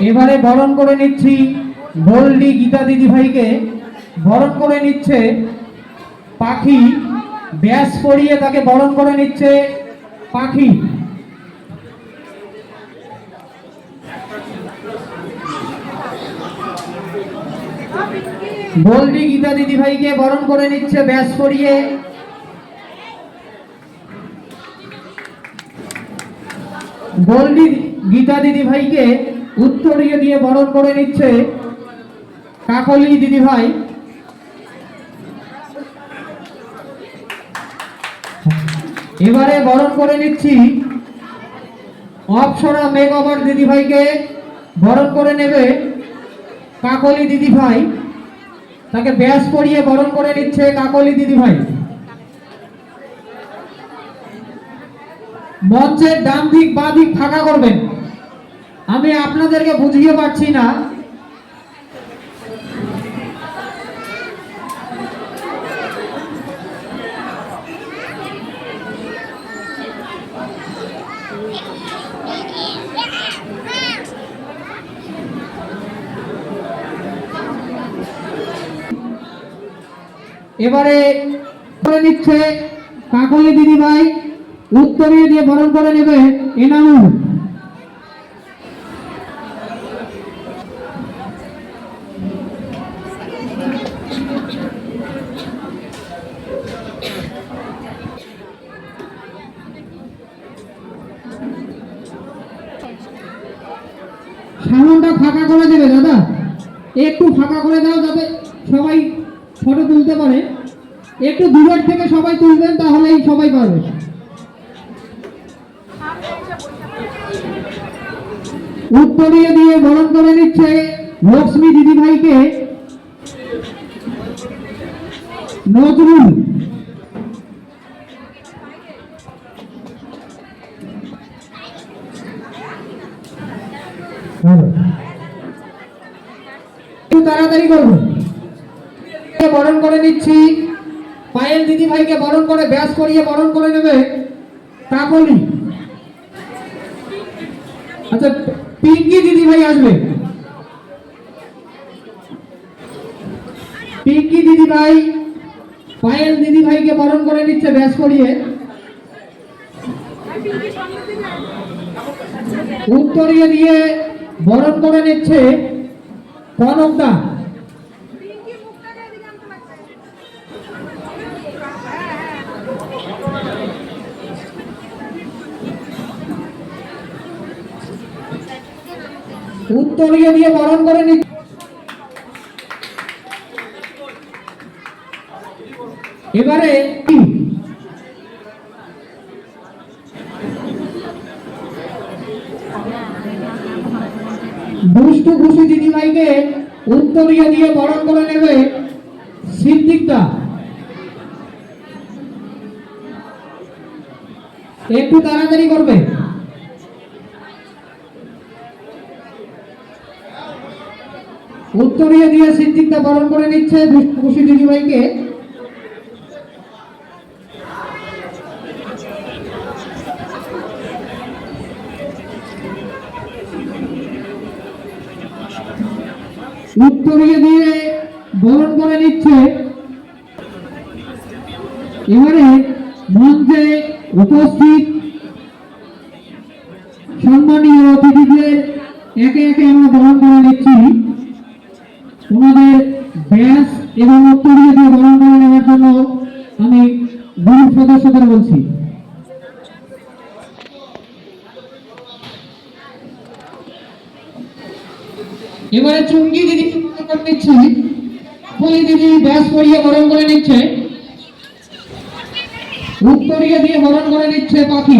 এবারে বরণ করে নিচ্ছি গোল্ডি গীতা দিদি ভাইকে। বরণ করে নিচ্ছে পাখি, ব্যাস পরিয়ে তাকে বরণ করে নিচ্ছে পাখি। গোল্ডি গীতা দিদি ভাইকে বরণ করে নিচ্ছে ব্যাস পরিয়ে। গোল্ডি গীতা দিদি ভাইকে উত্তরীয় দিয়ে বরণ করে নিচ্ছে কাকলি দিদি ভাই। এবারে বরণ করে নিচ্ছি অপসরা মেঘবার দিদি ভাইকে। বরণ করে নেবে কাকলি দিদি ভাই, তাকে ব্যাস পরিয়ে বরণ করে নিচ্ছে কাকলি দিদি ভাই। মঞ্চের ডান দিক বাঁ দিক ফাঁকা করবেন, আমি আপনাদেরকে বুঝিয়ে পারছি না। এবারে করে নিচ্ছে কাকলি দিদি ভাই, উত্তরীয় দিয়ে বরণ করে নেবে এনামুল। সামনটা ফাঁকা করে দেবে দাদা, একটু ফাঁকা করে দাও যাতে সবাই ফটো তুলতে পারে। একটু দূরের থেকে সবাই তুলবেন, তাহলেই সবাই পারবে। উত্তরীয় দিয়ে বরণ করে নিচ্ছে লক্ষ্মী দিদি ভাইকে নজরুল। তাড়াতাড়ি করবো। বরণ করে নিচ্ছি পায়েল দিদি ভাইকে, বরণ করে ব্যাস করিয়ে বরণ করে নেবে কাকলি। আচ্ছা, পিঙ্কি দিদি ভাই আসবে। পিঙ্কি দিদি ভাই পায়েল দিদি ভাইকে বরণ করে নিচ্ছে ব্যাস করিয়ে। উত্তরীয় দিয়ে বরণ করে নিচ্ছে কনকদা। উত্তরীয় দিয়ে বরণ করে নিচ্ছে এবারে দুষ্টু খুশি দিদি ভাইকে উত্তরীয় দিয়ে বরণ করে নেবে সিদ্দিকদা। একটু তাড়াতাড়ি করবে। উত্তরীয় দিয়ে সিদ্দিকদা বরণ করে নিচ্ছে দুষ্টু খুশি দিদি ভাইকে। উত্তরীয় দিয়ে বরণ করে নিচ্ছে। এবারে মঞ্চে উপস্থিত সম্মানীয় অতিথিদের একে একে আমরা বরণ করে নিচ্ছি। ওনাদের ব্যাস এবং উত্তরীয় দিয়ে বরণ করে নেওয়ার জন্য আমি গ্রুপ সদস্যদের বলছি। এবারে চুমকি দিদি নিচ্ছে, পলি দিদি ব্যাস পরিয়ে বরণ করে নিচ্ছে। উত্তরীয় দিয়ে বরণ করে নিচ্ছে পাখি।